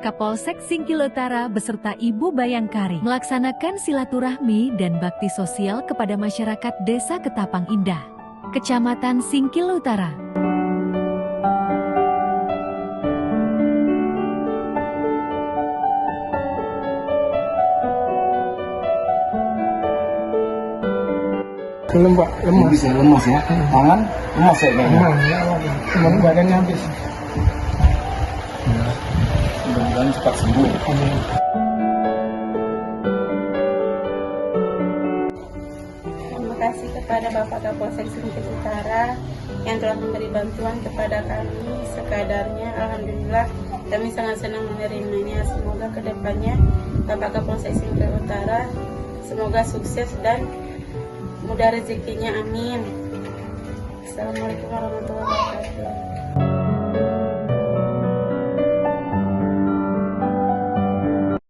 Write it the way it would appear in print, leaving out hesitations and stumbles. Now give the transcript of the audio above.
Kapolsek Singkil Utara beserta Ibu Bayangkari melaksanakan silaturahmi dan bakti sosial kepada masyarakat Desa Ketapang Indah, Kecamatan Singkil Utara. Belum Pak, lemas. Bisa lemas ya, tangan lemas ya kayaknya. Lemas, ya, cuman badannya habis. Mudah-mudahan cepat sembuh. Amin. Terima kasih kepada Bapak Kapolsek Singkil Utara yang telah memberi bantuan kepada kami sekadarnya. Alhamdulillah kami sangat senang menerimanya. Semoga kedepannya Bapak Kapolsek Singkil Utara semoga sukses dan mudah rezekinya, amin. Assalamualaikum warahmatullahi wabarakatuh.